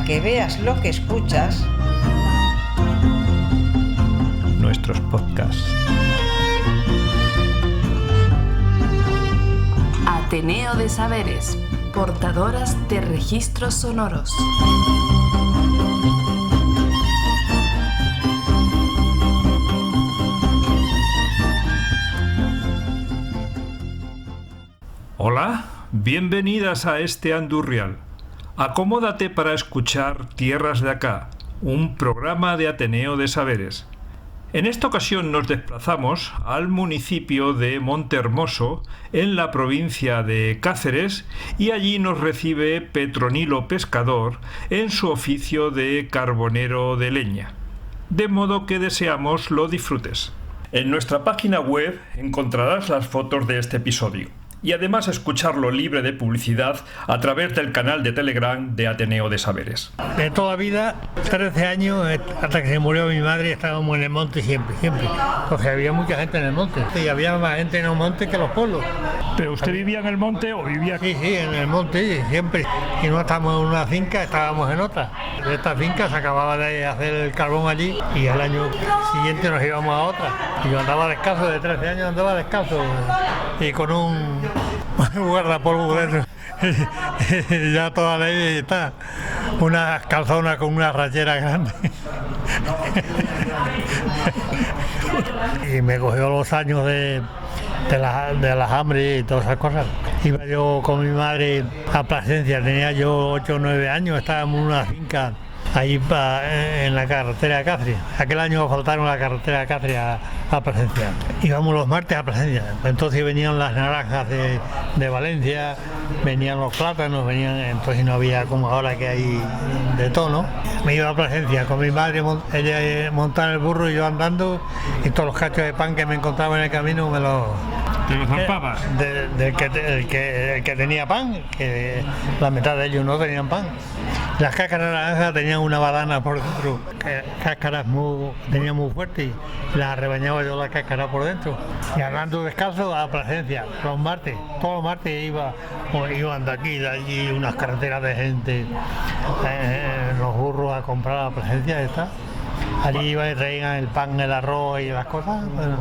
que veas lo que escuchas. Nuestros podcasts. Ateneo de Saberes, portadoras de registros sonoros. Hola, bienvenidas a este Andurrial. Acomódate para escuchar Tierras de Acá, un programa de Ateneo de Saberes. En esta ocasión nos desplazamos al municipio de Montehermoso, en la provincia de Cáceres, y allí nos recibe Petronilo Pescador en su oficio de carbonero de leña. De modo que deseamos lo disfrutes. En nuestra página web encontrarás las fotos de este episodio y además escucharlo libre de publicidad a través del canal de Telegram de Ateneo de Saberes. De toda vida, 13 años, hasta que se murió mi madre, estábamos en el monte siempre. Entonces había mucha gente en el monte, y había más gente en el monte que en los pueblos. ¿Pero usted vivía en el monte o vivía aquí? Sí, en el monte, siempre. Si no estábamos en una finca, estábamos en otra. De esta finca se acababa de hacer el carbón allí y al año siguiente nos íbamos a otra. Y yo andaba descalzo, de 13 años andaba descalzo, y con un guardapolvo dentro. Ya toda la vida está. Una calzona con una rayera grande. Y me cogió los años de las hambres y todas esas cosas. Iba yo con mi madre a Plasencia, tenía yo 8 o 9 años, estábamos en una finca ahí en la carretera de Cáceres. Aquel año faltaron la carretera de Cáceres a Plasencia. Íbamos los martes a Plasencia. Entonces venían las naranjas de Valencia, venían los plátanos, entonces no había como ahora que hay de todo, ¿no? Me iba a Plasencia con mi madre, ella montaba el burro y yo andando, y todos los cachos de pan que me encontraba en el camino me los... ¿Te los zampabas? El que tenía pan, que la mitad de ellos no tenían pan. Las cáscaras naranjas tenían una badana por dentro, cáscaras tenía muy fuertes, y las rebañaba yo la cáscara por dentro. Y andando descalzo a Plasencia, todos los martes iban de aquí, de allí, unas carreteras de gente, los burros a comprar a Plasencia, está. Allí iban y traían el pan, el arroz y las cosas. Bueno,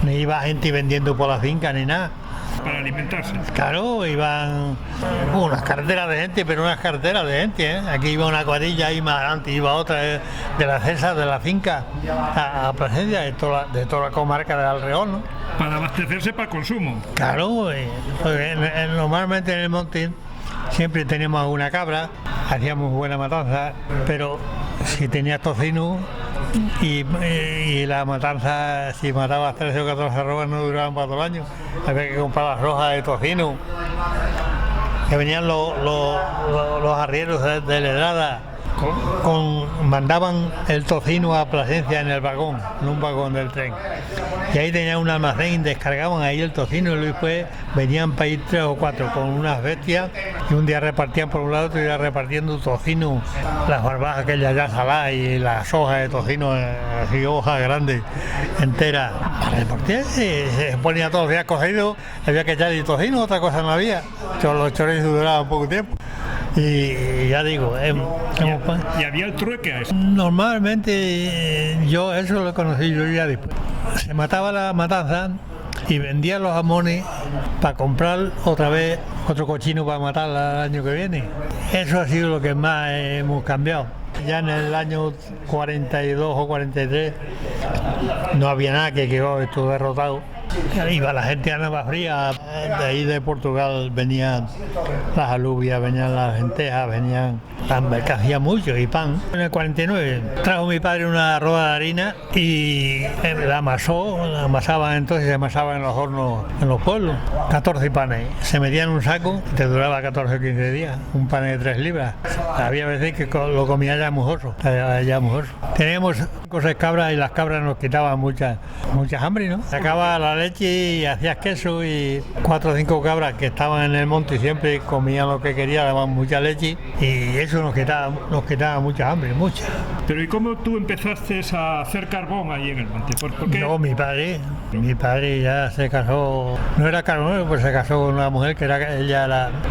no iba gente vendiendo por la finca ni nada. Para alimentarse. Claro, iban unas carreteras de gente, pero unas carreteras de gente, ¿eh? Aquí iba una cuadrilla, ahí más adelante iba otra de la cesa de la finca a Plasencia, de toda la comarca de alrededor, ¿no? Para abastecerse para el consumo. Claro, normalmente en el monte siempre teníamos alguna cabra, hacíamos buena matanza, pero si tenías tocino y la matanza, si matabas 13 o 14 rojas no duraban para todo el año, había que comprar las rojas de tocino, que venían los arrieros de Ledrada, mandaban el tocino a Plasencia en un vagón del tren, y ahí tenían un almacén, descargaban ahí el tocino y después venían para ir 3 o 4 con unas bestias, y un día repartían por un lado, otro día repartiendo tocino, las barbajas aquellas ya saladas y las hojas de tocino, así hojas grandes, enteras. Para repartir se ponía todos los días cocido, había que echarle tocino, otra cosa no había. Los chorizos duraban poco tiempo. Y ya digo, ¿Y había el trueque a eso? Normalmente yo eso lo conocí yo ya después. Se mataba la matanza y vendían los jamones para comprar otra vez otro cochino para matar el año que viene. Eso ha sido lo que más hemos cambiado. Ya en el año 42 o 43 no había nada, que quedó esto derrotado. Iba la gente a Nueva Fría, de ahí de Portugal venían las alubias, venían las lentejas, venían que hacía mucho, y pan. En el 49 trajo mi padre una rueda de harina y la amasaban entonces, se amasaban en los hornos en los pueblos, 14 panes, se metían en un saco, te duraba 14 o 15 días, un pan de 3 libras. Había veces que lo comía ya mujoso. Teníamos cosas cabras y las cabras nos quitaban muchas hambre, ¿no? Se acaba la leche y hacías queso, y 4 o 5 cabras que estaban en el monte y siempre comían lo que querían, daban mucha leche, y eso nos quitaba mucha hambre, mucha. Pero ¿y cómo tú empezaste a hacer carbón ahí en el monte? ¿Por qué? No, mi padre ya se casó, no era carbonero, pues se casó con una mujer que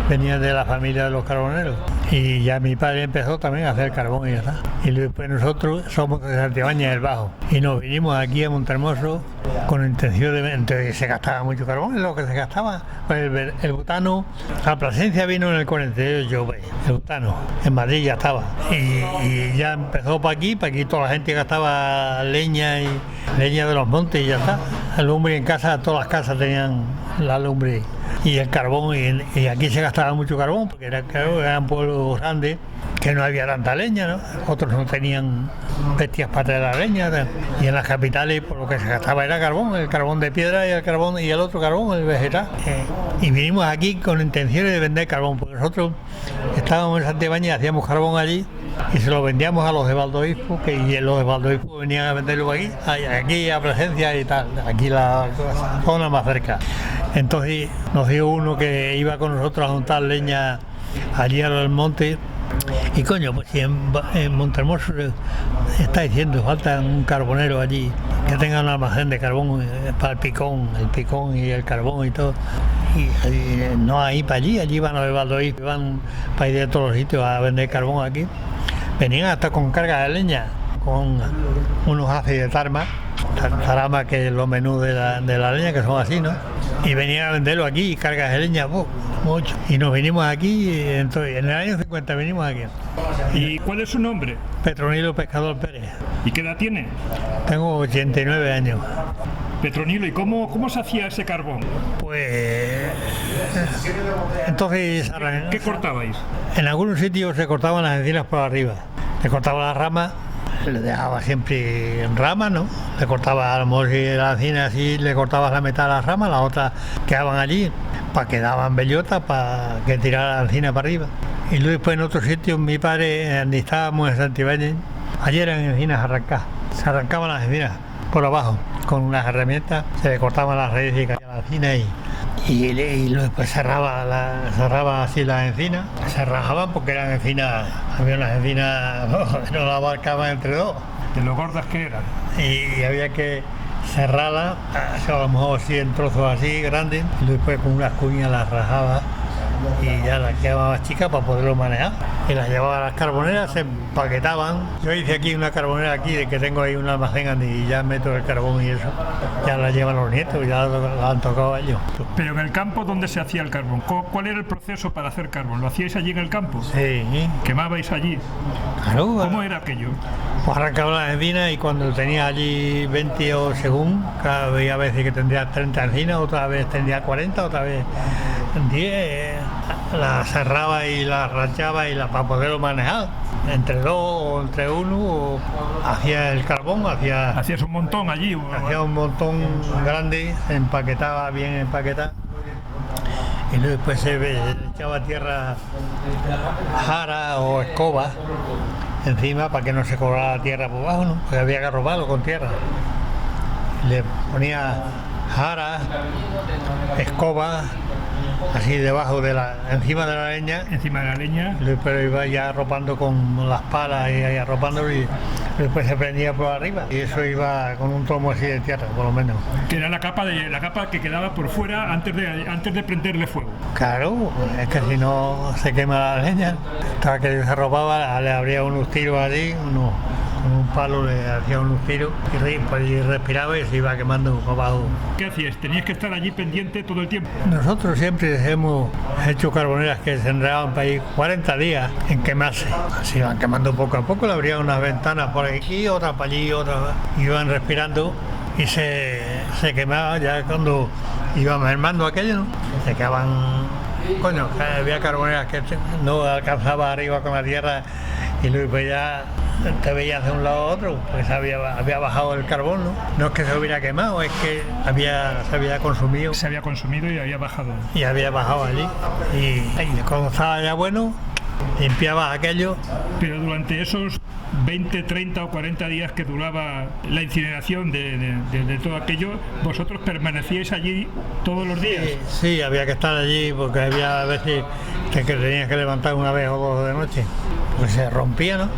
venía de la familia de los carboneros, y ya mi padre empezó también a hacer carbón y ya está. Y después nosotros somos de Santibáñez del Bajo y nos vinimos aquí a Montehermoso con intención de... Entonces se gastaba mucho carbón, es lo que se gastaba. Pues el butano, a Plasencia vino en el 48, el butano, en Madrid ya estaba. Y ya empezó para aquí toda la gente gastaba leña y leña de los montes y ya está. El lumbre en casa, todas las casas tenían la lumbre y el carbón, y aquí se gastaba mucho carbón porque era un pueblo grande que no había tanta leña, ¿no? Otros no tenían bestias para traer la leña, y en las capitales por lo que se gastaba era carbón, el carbón de piedra y el otro carbón, el vegetal. Y vinimos aquí con intenciones de vender carbón, porque nosotros estábamos en Santibáñez y hacíamos carbón allí y se lo vendíamos a los de Valdovispo, y los de Valdovispo venían a venderlo aquí a Plasencia y tal, aquí la zona más cerca. Entonces nos dio uno que iba con nosotros a juntar leña allí al monte. Y coño, pues si en Montehermoso está diciendo falta un carbonero allí que tenga un almacén de carbón para el picón y el carbón y todo, y no hay para allí van a ver Valdoís, van para ir de todos los sitios a vender carbón aquí. Venían hasta con carga de leña, con unos haces de tarama, que es lo menú de la leña, que son así, ¿no? Y venían a venderlo aquí, cargas de leña, mucho. Y nos vinimos aquí, entonces, en el año 50 vinimos aquí. ¿Y cuál es su nombre? Petronilo Pescador Pérez. ¿Y qué edad tiene? Tengo 89 años. Petronilo, ¿y cómo se hacía ese carbón? Pues... Entonces... ¿Qué cortabais? En algunos sitios se cortaban las encinas por arriba. Se cortaba las ramas, le dejaba siempre en ramas, ¿no? Le cortaba, a lo mejor si la encina así, le cortabas la mitad de las ramas, las otras quedaban allí, para que daban bellotas, para que tirara la encina para arriba. Y luego después en otros sitios, mi padre, donde estábamos en Santibáñez, allí eran encinas arrancadas. Se arrancaban las encinas por abajo, con unas herramientas, se le cortaban las raíces y caía la encina y luego después cerraba así las encinas, se rajaban porque eran encinas, había unas encinas no la abarcaban entre dos. De lo gordas que eran. Y había que cerrarlas, a lo mejor así en trozos así grandes, y después con unas cuñas las rajaba y ya las quedaba más chicas para poderlo manejar. Y las llevaba a las carboneras, se empaquetaban. Yo hice aquí una carbonera aquí, de que tengo ahí un almacén y ya meto el carbón y eso. Ya la llevan los nietos, ya la han tocado ellos. Pero en el campo, ¿dónde se hacía el carbón? ¿Cuál era el proceso para hacer carbón? ¿Lo hacíais allí en el campo? Sí. ¿Quemabais allí? Claro. ¿Cómo era aquello? Pues arrancaba las encinas y cuando tenía allí 20 o según, había veces que tendría 30 encinas, otra vez tendría 40, otra vez 10, la cerraba y la rachaba para poderlo manejar. Entre dos o entre uno hacía el carbón, ¿Hacías un montón allí? Hacía un montón grande, se empaquetaba bien empaquetado. Y luego después se echaba tierra jara o escoba encima para que no se cobrara la tierra por abajo, ¿no? Porque había que robarlo con tierra. Le ponía jara, escoba, así debajo encima de la leña. Encima de la leña. Pero iba ya arropando con las palas y arropándolo, y después se prendía por arriba. Y eso iba con un tomo así de tierra, por lo menos. Que era la capa que quedaba por fuera antes de prenderle fuego. Claro, es que si no se quema la leña. Cada que se arropaba le abría unos tiros allí, con un palo le hacía unos tiros y respiraba y se iba quemando abajo. ¿Qué hacías? ¿Tenías que estar allí pendiente todo el tiempo? Nosotros siempre hemos hecho carboneras que se enredaban para ir 40 días en quemarse. Se iban quemando poco a poco, le abrían unas ventanas por aquí, otras para allí, otras. Iban respirando y se quemaba ya cuando iba mermando aquello, ¿no? Se quedaban. Coño, había carboneras que no alcanzaba arriba con la tierra y luego pues ya te veías de un lado a otro, pues había bajado el carbón, ¿no? No es que se hubiera quemado, es que se había consumido. Se había consumido y había bajado. Y había bajado allí. Y cuando estaba ya bueno, limpiabas aquello. Pero durante esos 20, 30 o 40 días que duraba la incineración de todo aquello, ¿vosotros permanecíais allí todos los días? Sí, había que estar allí porque había veces que tenías que levantar una vez o dos de noche. Pues se rompía, ¿no?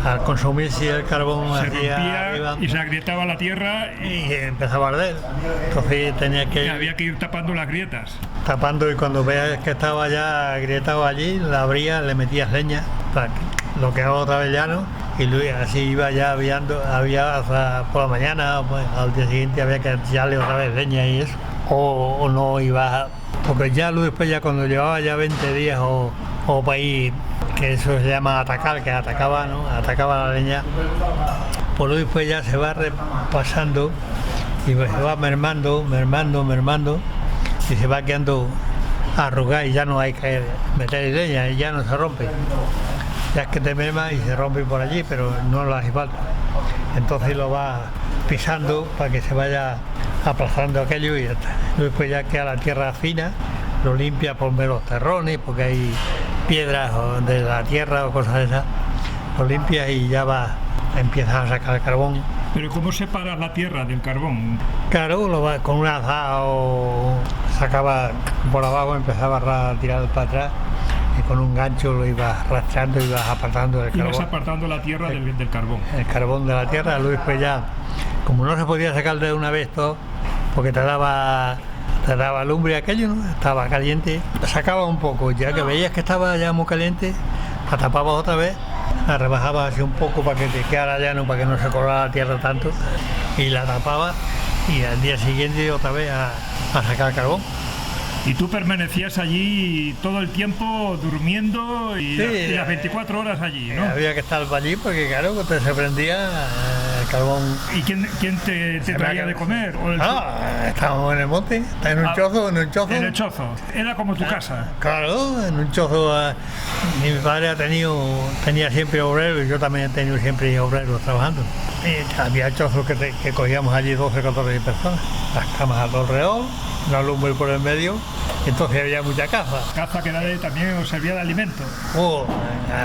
Al consumirse el carbón se rompía y se agrietaba la tierra y empezaba a arder. Entonces tenía que había que ir tapando las grietas. Tapando, y cuando veas que estaba ya agrietado allí, la abrías, le metías leña, para que lo quedaba otra vez llano, y luego así iba ya había hasta por la mañana, pues, al día siguiente había que echarle otra vez leña y eso. O no iba, porque ya luego después, ya cuando llevaba ya 20 días o para ir, que eso se llama atacar, que atacaba, ¿no? Atacaba la leña, pues luego después ya se va repasando y se va mermando, y se va quedando arrugada y ya no hay que meter leña y ya no se rompe. Ya es que te merma y se rompe por allí, pero no lo hace falta. Entonces lo vas pisando para que se vaya aplazando aquello y ya está. Después ya queda la tierra fina, lo limpia por los terrones, porque hay piedras de la tierra o cosas de esas, lo limpias y ya empiezas a sacar el carbón. ¿Pero cómo separas la tierra del carbón? Claro, lo va con una azada o sacaba por abajo, empezaba a tirar para atrás y con un gancho lo ibas rastreando y ibas apartando el carbón. Ibas apartando la tierra del carbón. El carbón de la tierra, luego después ya, como no se podía sacar de una vez todo, porque te daba lumbre aquello, ¿no? Estaba caliente, sacaba un poco, ya que veías que estaba ya muy caliente, la tapabas otra vez, la rebajabas así un poco para que te quedara llano, para que no se colara la tierra tanto, y la tapabas, y al día siguiente otra vez a sacar carbón. Y tú permanecías allí todo el tiempo durmiendo y las 24 horas allí, ¿no? Había que estar allí porque, claro, te se prendía el carbón. ¿Y quién te traía de comer? Estábamos en el monte, en un chozo. En el chozo, era como tu casa. Claro, en un chozo. Mi padre tenía siempre obreros, y yo también he tenido siempre obreros trabajando. Y había chozos que cogíamos allí 12, 14 personas, las camas a todo alrededor, una lumbre por el medio, entonces había mucha caza. Caza que también os servía de alimento.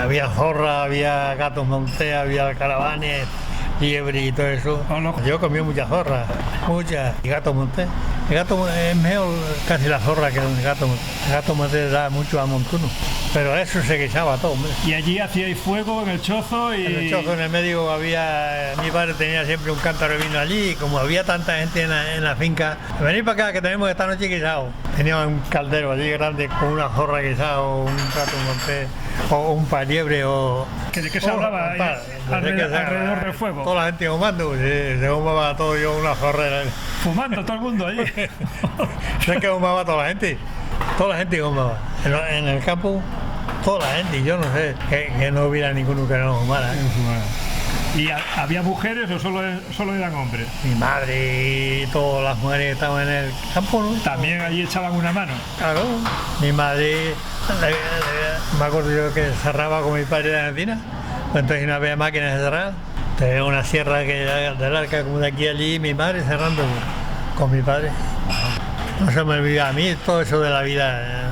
Había zorra, había gatos montés, había caravanes, liebre y todo eso. Yo comí mucha zorra, y gatos montés. El gato es mejor casi la zorra que el gato montés. El gato montés da mucho a montuno, pero eso se guisaba todo, hombre. Y allí hacíais fuego en el chozo y... En el chozo, en el medio, mi padre tenía siempre un cántaro de vino allí, y como había tanta gente en la finca, venid para acá que tenemos esta noche guisado. Tenía un caldero allí grande con una zorra guisada, o un gato montés, o un paliebre, o... ¿De qué se hablaba alrededor del fuego? Toda la gente fumando, se fumaba todo, yo una zorra. Fumando todo el mundo allí. ¿Sabes que fumaba toda la gente? Toda la gente fumaba. En el campo, toda la gente, y yo no sé que no hubiera ninguno que no fumara. ¿Y había mujeres o solo eran hombres? Mi madre y todas las mujeres que estaban en el campo, ¿no? ¿También allí echaban una mano? Claro, mi madre, me acuerdo yo que cerraba con mi padre de la encina, entonces no había máquinas de cerrar, tenía una sierra del arca como de aquí a allí, mi madre cerrando con mi padre. No se me olvida a mí todo eso de la vida,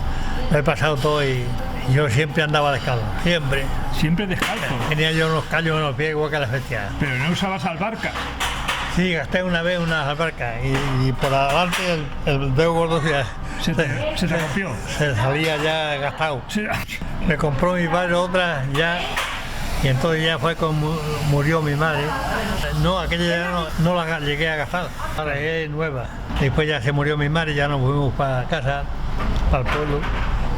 lo he pasado todo y yo siempre andaba descalzo, siempre. ¿Siempre descalzo? Tenía yo unos callos en los pies igual que la bestia. ¿Pero no usabas albarca? Sí, gasté una vez unas albarcas y por adelante el dedo gordo se te rompió. Se salía ya gastado. Sí. Me compró mi padre otra ya, y entonces ya fue cuando murió mi madre. No, aquella ya no la llegué a gastar, ahora es nueva. Después ya se murió mi madre, ya nos fuimos para casa, para el pueblo.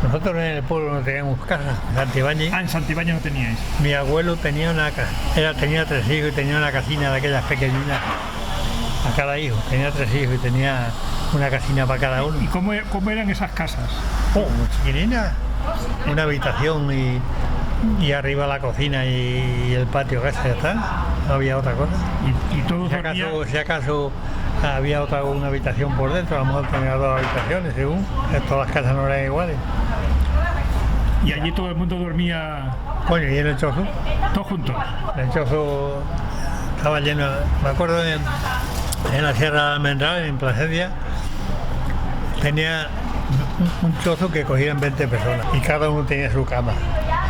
Nosotros en el pueblo no teníamos casa, en Santibáñez. En Santibáñez no teníais. Mi abuelo tenía tenía 3 hijos y tenía una casina de aquellas pequeñinas a cada hijo. Tenía 3 hijos y tenía una casina para cada uno. ¿Y cómo eran esas casas? Muy chiquitinas. Una habitación y arriba la cocina y el patio, casa, ya está. No había otra cosa. ¿Y todos si acaso había una habitación por dentro, a lo mejor tenía 2 habitaciones, según. Todas las casas no eran iguales. ¿Y allí todo el mundo dormía? Coño, ¿y en el chozo? ¿Todos juntos? El chozo estaba lleno. Me acuerdo en la Sierra de Almendral, en Plasencia, tenía un chozo que cogían 20 personas y cada uno tenía su cama.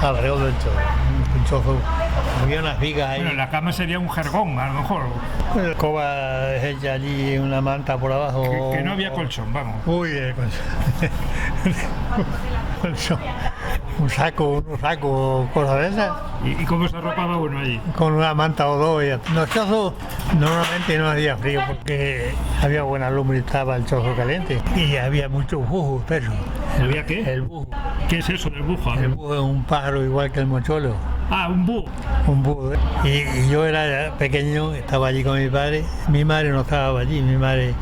alrededor del chozo. Un chozo. Había unas vigas ahí. Bueno, la cama sería un jergón, a lo mejor. La escoba hecha allí, una manta por abajo. Que no había colchón, vamos. Uy, el colchón. Un saco, cosas de esas. ¿Y cómo se arropaba uno allí? Con una manta o dos. Los chozos normalmente no hacía frío porque había buena lumbre y estaba el chozo caliente. Y había muchos bujos, pero. ¿Había qué? El bujo. ¿Qué es eso del bujo? El bujo es un pájaro igual que el mochuelo. Ah, un búho. Un búho. Y yo era pequeño, estaba allí con mi padre. Mi madre no estaba allí,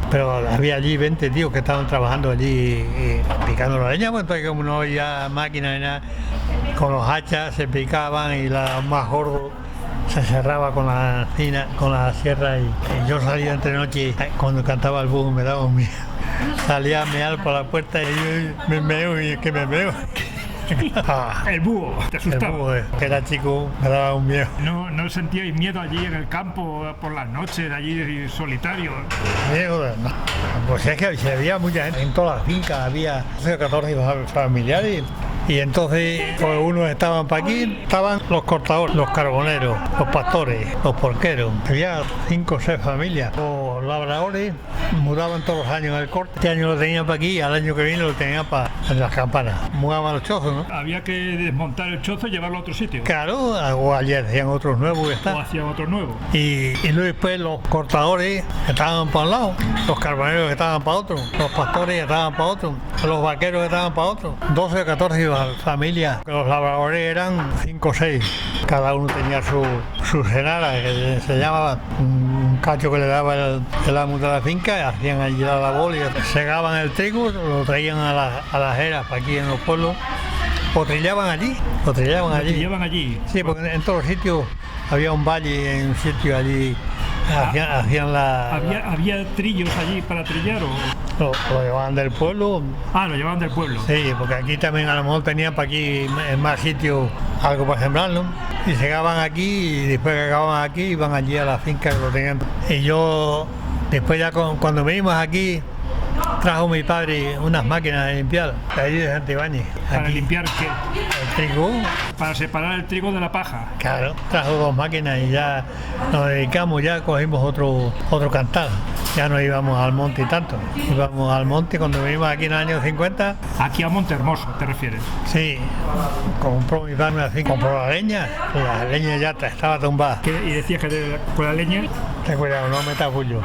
pero había allí 20 tíos que estaban trabajando allí picando la leña, pues entonces como no había máquina ni nada, con los hachas se picaban y la más gordo se cerraba con la sierra y yo salía entre noche cuando cantaba el búho, me daba un miedo. Salía a mear por la puerta y yo me meo y que me meo. El búho, te asustaba. El búho, que era chico, me daba un miedo. ¿No sentíais miedo allí en el campo por las noches, allí solitario? Miedo, no. Pues es que había mucha gente en todas las fincas, había 12 o 14 familiares. Y entonces, pues unos estaban para aquí, estaban los cortadores, los carboneros, los pastores, los porqueros. Había 5 o 6 familias. Los labradores mudaban todos los años el corte. Este año lo tenían para aquí y al año que viene lo tenían para las campanas. Mudaban los chozos, ¿no? Había que desmontar el chozo y llevarlo a otro sitio. Claro, o allí hacían otros nuevos. O hacían otros nuevos. Y luego después los cortadores estaban para un lado, los carboneros estaban para otro, los pastores estaban para otro, los vaqueros estaban para otro. 12 o 14 familias. Los labradores eran 5 o 6. Cada uno tenía su cenara, que se llamaba un cacho que le daba el amo de la finca, hacían allí la labor y segaban el trigo, lo traían a las eras para aquí en los pueblos, o trillaban allí. Sí, porque en todos los sitios había un valle, en un sitio allí. Hacían la... ¿Había trillos allí para trillar o...? Lo llevaban del pueblo. Ah, lo llevaban del pueblo. Sí, porque aquí también a lo mejor tenían para aquí en más sitios algo para sembrar, ¿no? Y llegaban aquí y después que acababan aquí iban allí a la finca que lo tenían. Y yo, después ya cuando venimos aquí, trajo mi padre unas máquinas de limpiar, de allí de Santibáñez. ¿Para limpiar qué? El trigo. Para separar el trigo de la paja. Claro, trajo 2 máquinas y ya nos dedicamos, ya cogimos otro cantar. Ya no íbamos al monte tanto. Íbamos al monte cuando venimos aquí en el año 50. Aquí a Monte Hermoso, ¿te refieres? Sí, compró mi padre una finca, compró la leña ya estaba tumbada. ¿Y decías que con la leña? Ten cuidado, no metas bullo.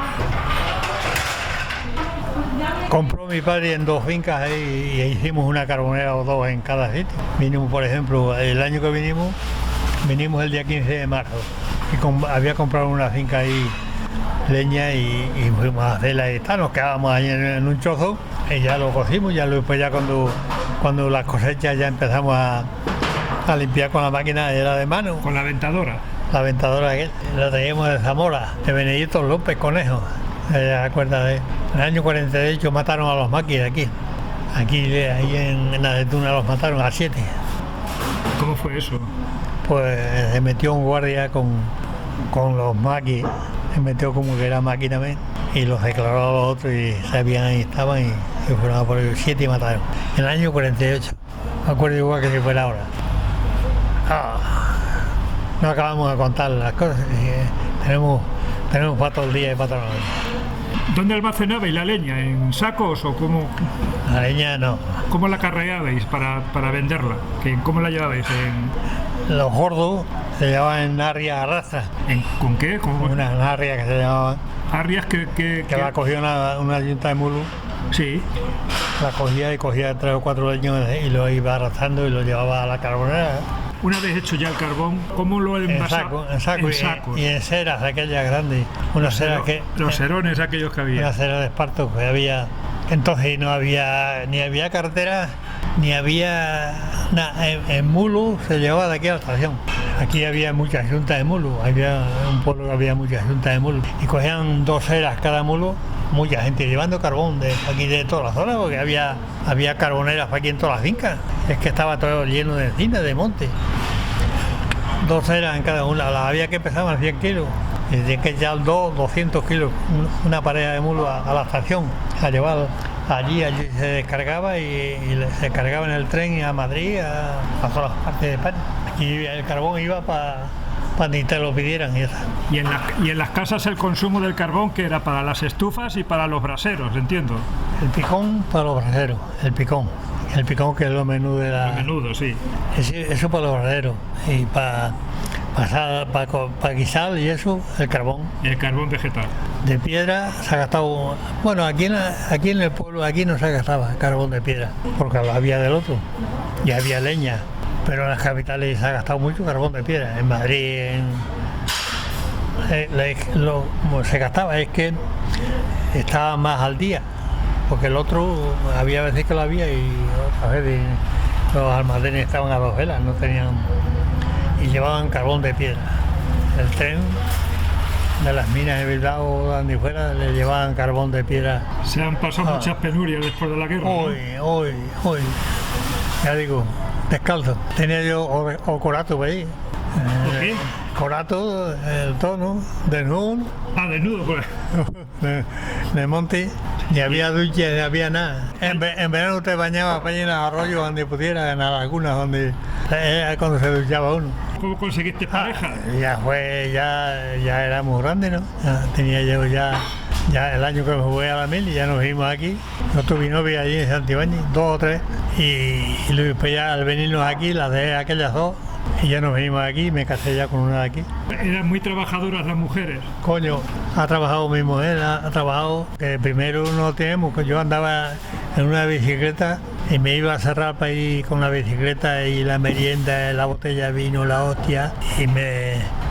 Compró mi padre en 2 fincas ahí y hicimos una carbonera o 2 en cada sitio. Vinimos, por ejemplo, el año que vinimos el día 15 de marzo y había comprado una finca ahí, leña, y fuimos a hacerla y tal. Nos quedábamos ahí en un chozo y ya lo cocimos. Ya después, ya cuando las cosechas ya empezamos a limpiar con la máquina, era de mano. ¿Con la aventadora? La aventadora que la traíamos de Zamora, de Benedito López Conejo. ¿Se acuerda de? En el año 48 mataron a los maquis de aquí. Ahí en la de Tuna los mataron a 7. ¿Cómo fue eso? Pues se metió un guardia con los maquis, se metió como que era máquina también, y los declaró a los otros y sabían ahí estaban y fueron a por ellos. 7 y mataron. En el año 48. Me acuerdo igual que si fuera ahora. No acabamos de contar las cosas. Tenemos para todo el día y para toda la noche. ¿Dónde almacenabais la leña? ¿En sacos o cómo? La leña no. ¿Cómo la carreabais para venderla? ¿Cómo la llevabais? Los gordos se llevaban en arrias a rastra. ¿Con qué? Unas arrias que se llamaban. ¿Arrias que la cogía una yunta de mulo. Sí. La cogía y cogía 3 o 4 leños y lo iba arrastrando y lo llevaba a la carbonera. Una vez hecho ya el carbón, ¿cómo lo envasaba? En saco. Y en ceras aquellas grandes. Unas ceras los serones aquellos que había. Una cera de esparto que había. Entonces no había ni había carretera, ni había nada. En mulo se llevaba de aquí a la estación. Aquí había muchas juntas de mulo. Había un pueblo que había muchas juntas de mulo. Y cogían 2 ceras cada mulo. Mucha gente llevando carbón de aquí de toda la zona, porque había carboneras aquí en todas las fincas. Es que estaba todo lleno de encinas, de monte. 2 ceras en cada una. Las había que pesaban 100 kilos. Y tenían que echar 200 kilos, una pareja de mulos a la estación, a llevar allí se descargaba y se cargaba en el tren a Madrid, a todas las partes de España. Y el carbón iba para ni te lo pidieran y eso. Y en las casas el consumo del carbón, que era para las estufas y para los braseros, entiendo. El picón para los braseros, el picón que es lo menú de la... El menudo, sí. Eso para los braseros y para guisar y eso, el carbón. El carbón vegetal. De piedra se ha gastado, bueno, aquí en el pueblo, aquí no se gastaba carbón de piedra, porque lo había del otro, y había leña, pero en las capitales se ha gastado mucho carbón de piedra. En Madrid, como se gastaba es que estaba más al día, porque el otro había veces que lo había y otras veces los almacenes estaban a 2 velas, no tenían, y llevaban carbón de piedra. El tren de las minas de Bilbao o donde fuera le llevaban carbón de piedra. Se han pasado muchas penurias después de la guerra. Hoy, ya digo, descalzo. Tenía yo corato por ahí. ¿Por qué? Corato, el tono, desnudo. Desnudo, pues. De monte, ni había ducha, ni había nada. En verano usted bañaba para en arroyos donde pudiera, en las lagunas donde era cuando se duchaba uno. ¿Cómo conseguiste pareja? Ya era muy grande, ¿no? Tenía yo ya el año que me jugué a la mil y ya nos vimos aquí. Yo tuve novia allí en Santibáñez, 2 o 3, y después ya al venirnos aquí las dejé aquellas 2 y ya nos venimos aquí y me casé ya con una de aquí. Eran muy trabajadoras las mujeres. Coño, ha trabajado mi mujer, ha trabajado, que primero no tenemos, que yo andaba en una bicicleta y me iba a cerrar para ir con la bicicleta y la merienda, la botella de vino, la hostia,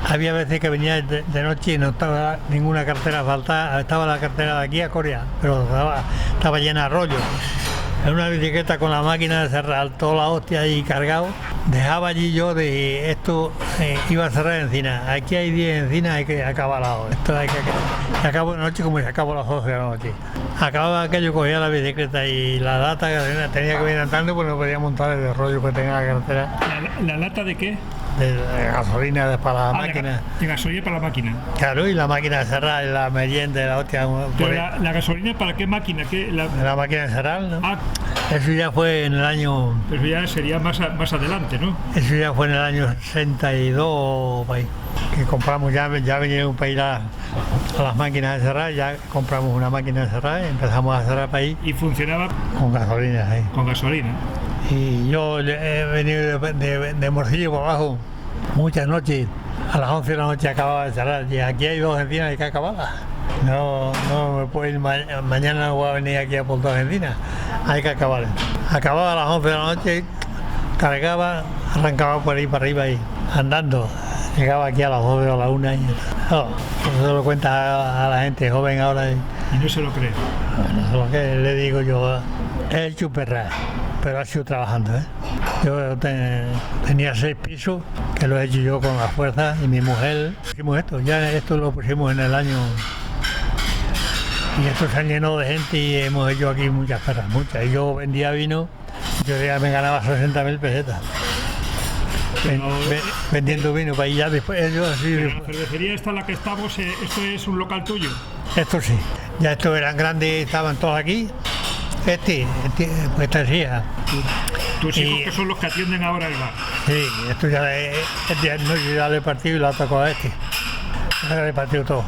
había veces que venía de noche y no estaba ninguna cartera faltada, estaba la cartera de aquí a Corea, pero estaba llena de rollos. En una bicicleta con la máquina de cerrar toda la hostia ahí cargado, dejaba allí yo de esto, iba a cerrar encina. Aquí hay 10 encinas, hay que acabar la hora. Esto hay que acabo de noche como se acabó a las 12 de la noche. Acababa aquello, cogía la bicicleta y la lata que tenía que venir andando, pues no podía montar el rollo que tenía la cartera. ¿La lata de qué? De gasolina para la máquina. De gasolina para la máquina. Claro, y la máquina de cerrar, la merienda, la hostia. Pero la gasolina para qué máquina? La máquina de cerrar, ¿no? Ah. Eso ya fue en el año... Pero ya sería más adelante, ¿no? Eso ya fue en el año 62, que compramos, ya vinieron para ir a las máquinas de cerrar, ya compramos una máquina de cerrar y empezamos a cerrar para ahí. ¿Y funcionaba? Con gasolina, sí. Con gasolina. Y yo he venido de Morcillo por abajo muchas noches, a las 11 de la noche acababa de cerrar, y aquí hay 2 encinas, hay que acabarlas. No me puedo ir, mañana no voy a venir aquí a por 2 encinas, hay que acabarlas. Acababa a las 11 de la noche, cargaba, arrancaba por ahí para arriba y andando. Llegaba aquí a las 12 o a las 1 y eso lo cuenta a la gente joven ahora. Y no se lo cree. No sé lo que le digo yo, he hecho perra, pero ha sido trabajando, ¿eh? Yo tenía 6 pisos, que lo he hecho yo con la fuerza, y mi mujer, hicimos esto lo pusimos en el año, y esto se llenó de gente y hemos hecho aquí muchas perras, muchas. Y yo vendía vino, yo ya me ganaba 60.000 pesetas. Vendiendo vino para allá después yo así. Pero la cervecería esta en la que estamos, ¿esto es un local tuyo? Esto sí, ya estos eran grandes, estaban todos aquí. Pues esta es hija. ¿Tus hijos que son los que atienden ahora el bar? Sí, esto ya yo ya le he partido y lo ha tocado a este. Ya le he partido todo.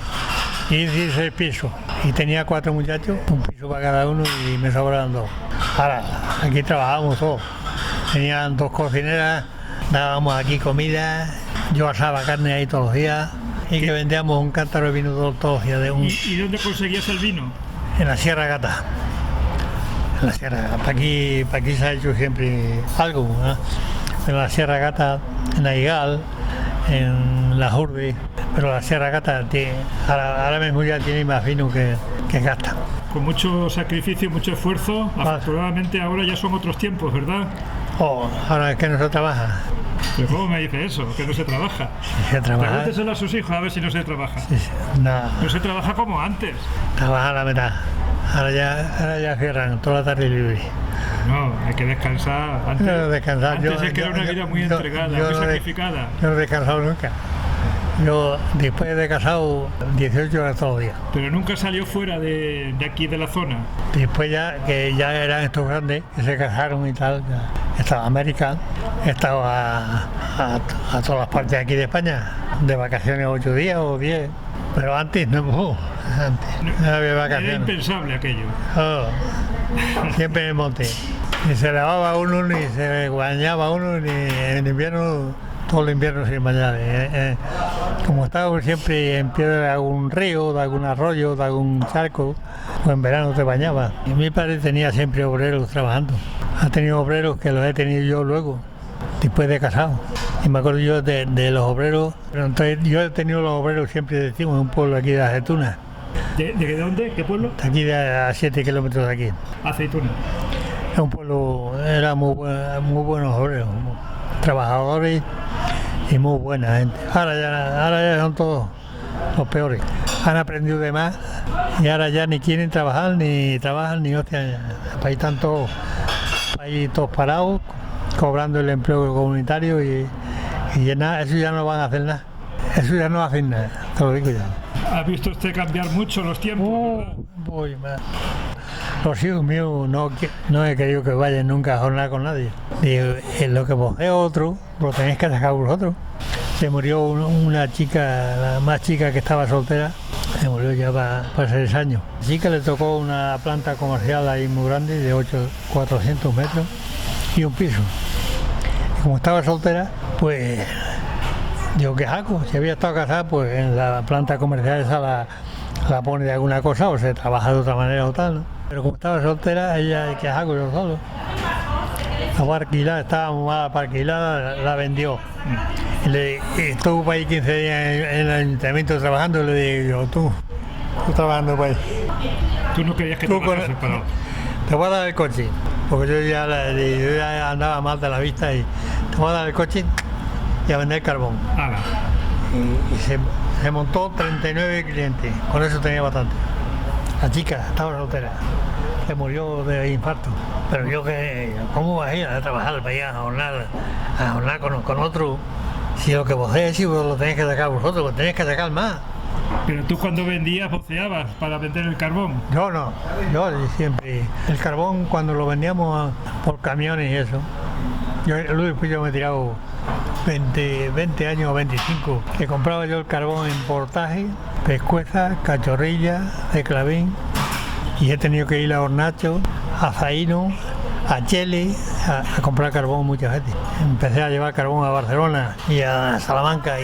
Y 16 pisos. Y tenía 4 muchachos, un piso para cada uno y me sobraban 2. Ahora, aquí trabajábamos todos. Tenían 2 cocineras, dábamos aquí comida, yo asaba carne ahí todos los días y que vendíamos un cántaro de vino todos los días. ¿Y dónde conseguías el vino? En la Sierra Gata. En la Sierra Gata. Para aquí se ha hecho siempre algo, ¿no? En la Sierra Gata, en Aigal, en la Urbe, pero la Sierra Gata ahora mismo ya tiene más vino que Gata. Con mucho sacrificio, mucho esfuerzo, afortunadamente ahora ya son otros tiempos, ¿verdad? Ahora es que no se trabaja. ¿Pero cómo me dice eso? Que no se trabaja. Se trabaja. Pregúnteselo a sus hijos a ver si no se trabaja. Sí. No se trabaja como antes. Trabaja a la mitad. Ahora ya cierran toda la tarde libre. No, hay que descansar. Antes descansar. Es que era una vida muy entregada, muy sacrificada. Yo no he descansado nunca. Yo, después de casado, 18 horas todos los días. Pero nunca salió fuera de aquí, de la zona. Después ya, que ya eran estos grandes, que se casaron y tal, ya estaba en América, estaba a todas las partes de aquí de España, de vacaciones 8 días o 10. Pero antes no había vacaciones. Era impensable aquello. Oh, siempre en el monte. Ni se lavaba uno, ni se bañaba uno, ni en invierno, todo el invierno sin bañar. Como estaba siempre en pie de algún río, de algún arroyo, de algún charco, pues en verano te bañaba. Y mi padre tenía siempre obreros trabajando. Ha tenido obreros que los he tenido yo luego, después de casado. Y me acuerdo yo de los obreros, pero entonces yo he tenido los obreros siempre decimos en un pueblo aquí de Aceituna. ¿De dónde? ¿Qué pueblo? De aquí a 7 kilómetros de aquí. Aceituna. Es un pueblo, era muy buenos obreros, trabajadores y muy buena gente. Ahora ya son todos los peores. Han aprendido de más y ahora ya ni quieren trabajar, ni trabajan, ni hostia. Ahí están todos parados, cobrando el empleo comunitario y nada, eso ya no van a hacer nada. Eso ya no hacen nada, te lo digo ya. ¿Ha visto usted cambiar mucho los tiempos? Voy más. Los hijos míos no he querido que vayan nunca a jornar con nadie. Digo, lo que posee otro, lo tenéis que sacar vosotros. Se murió una chica, la más chica que estaba soltera, se murió ya para 6 años. La chica le tocó una planta comercial ahí muy grande, de 400 metros y un piso. Y como estaba soltera, pues digo, ¿qué hago? Si había estado casada, pues en la planta comercial esa la pone de alguna cosa o se trabaja de otra manera o tal, ¿no? Pero como estaba soltera, ella, ¿qué hago yo solo? Estaba alquilada, estaba muy mala para alquilada, la vendió. Y estuvo para ahí 15 días en el ayuntamiento trabajando, y le digo yo, tú trabajando para ahí. ¿Tú no querías que te fueras separado? Te voy a dar el coche, porque yo ya andaba mal de la vista y te voy a dar el coche y a vender carbón. Y se montó 39 clientes, con eso tenía bastante. La chica estaba soltera, se murió de infarto. Pero yo ¿cómo vas a ir a trabajar para allá a jornar con otro? Si lo que vocéis, si vos lo tenéis que sacar vosotros, lo tenéis que sacar más. Pero tú cuando vendías, voceabas para vender el carbón. Yo no, yo siempre. El carbón cuando lo vendíamos por camiones y eso, yo me he tirado 20 años o 25, que compraba yo el carbón en Portaje, Pescueza, Cachorrilla, de Clavín, y he tenido que ir a Hornacho, a Zaino, a Chele, a comprar carbón muchas veces. Empecé a llevar carbón a Barcelona y a Salamanca.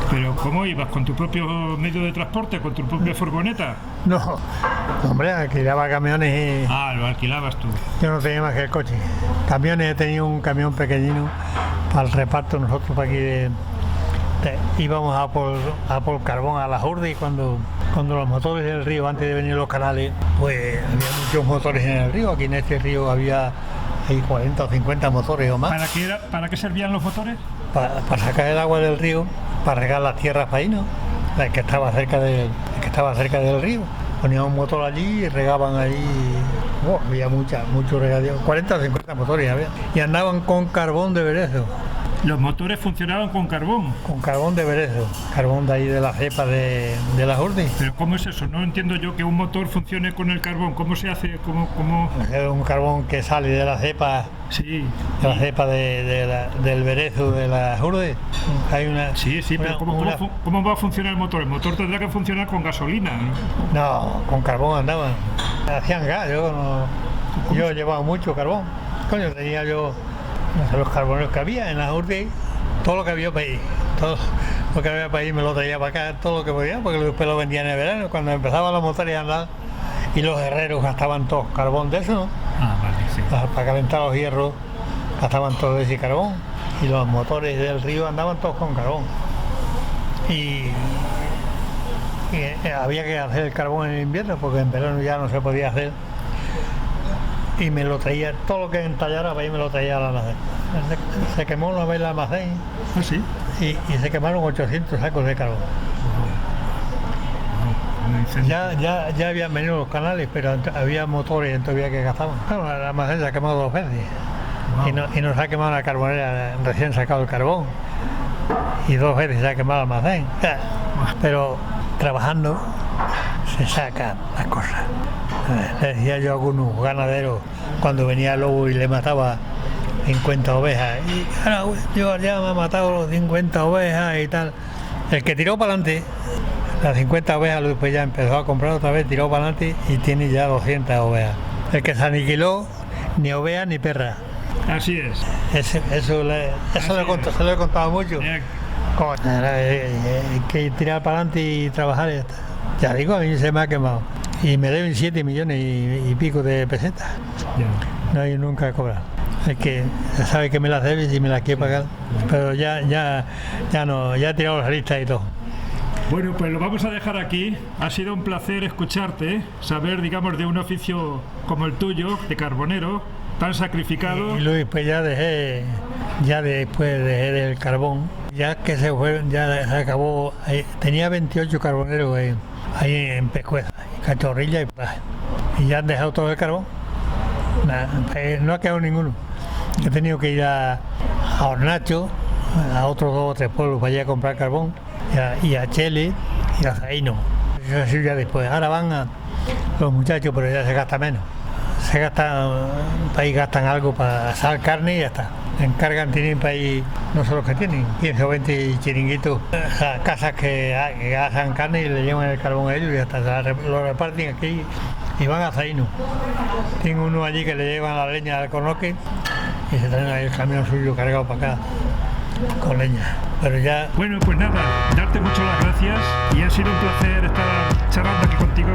¿Pero cómo ibas? ¿Con tu propio medio de transporte? ¿Con tu propia furgoneta? No, hombre, alquilaba camiones. Lo alquilabas tú. Yo no tenía más que el coche. Camiones, he tenido un camión pequeñino para el reparto. Nosotros para aquí íbamos a por carbón a la Jurde, y cuando los motores del río, antes de venir los canales, pues había muchos motores en el río. Aquí en este río había 40 o 50 motores o más. ¿Para qué servían los motores? Para sacar el agua del río, para regar las tierras paínos, la que estaba cerca del río. Ponían un motor allí y regaban allí. Había mucho regadío, 40 o 50 motores había. Y andaban con carbón de Berezo. ¿Los motores funcionaban con carbón? Con carbón de Berezo, carbón de ahí de la cepa de la Jurde. ¿Pero cómo es eso? No entiendo yo que un motor funcione con el carbón. ¿Cómo se hace? ¿Cómo? Es un carbón que sale de la cepa. Sí. De la cepa del Berezo de la Jurde. Hay una. Sí, pero ¿cómo va a funcionar el motor? El motor tendrá que funcionar con gasolina. No, con carbón andaban. Hacían gas, yo llevaba mucho carbón. Coño, tenía yo los carboneros que había en la Jurde, todo lo que había para ahí. Todo lo que había para ahí me lo traía para acá, todo lo que podía, porque después lo vendían en el verano, cuando empezaban los motores a andar, y los herreros gastaban todos carbón de eso, ¿no? Vale, sí. Para calentar los hierros gastaban todo ese carbón, y los motores del río andaban todos con carbón. Y había que hacer el carbón en el invierno, porque en verano ya no se podía hacer. Y me lo traía, todo lo que entallara para ahí me lo traía al almacén. Se quemó una vez el almacén. ¿Ah, sí? Y se quemaron 800 sacos de carbón. Ya habían venido los canales, pero había motores todavía que gastaban. Bueno, el almacén se ha quemado 2 veces. Wow. Y nos ha quemado la carbonera recién sacado el carbón. y 2 veces se ha quemado el almacén. Pero trabajando se sacan las cosas. Le decía yo a algunos ganaderos cuando venía el lobo y le mataba 50 ovejas, y claro, yo ya me ha matado los 50 ovejas y tal. El que tiró para adelante, las 50 ovejas, después ya empezó a comprar otra vez, tiró para adelante y tiene ya 200 ovejas. El que se aniquiló, ni oveja ni perra. Así es. Eso se lo he contado mucho. Hay que tirar para adelante y trabajar y ya está. Ya digo, a mí se me ha quemado. Y me deben 7 millones y pico de pesetas. Ya. No hay nunca cobrado. Es que ya sabe que me las debes y me las quiere pagar. Pero ya no, ya he tirado las listas y todo. Bueno, pues lo vamos a dejar aquí. Ha sido un placer escucharte, saber, digamos, de un oficio como el tuyo, de carbonero, tan sacrificado. Y Luis, pues después dejé del carbón. Ya que se fue, ya se acabó. Tenía 28 carboneros ahí en Pescueza, Cachorrilla y Plaje. Y ya han dejado todo el carbón. No ha quedado ninguno. He tenido que ir a Hornacho, a otros 2 o 3 pueblos para allá a comprar carbón, y a Chele y a Zaino. Eso ha sido ya después. Ahora van los muchachos, pero ya se gasta menos. Ahí gastan algo para asar carne y ya está. Encargan, tienen para ahí, no sé los que tienen, 15 o 20 chiringuitos, casas que asan carne y le llevan el carbón a ellos y ya está. Lo reparten aquí y van a Zaino. Tienen uno allí que le llevan la leña al Conoque y se traen ahí el camión suyo cargado para acá con leña. Pero ya... Bueno, pues nada, darte muchas las gracias y ha sido un placer estar charlando aquí contigo.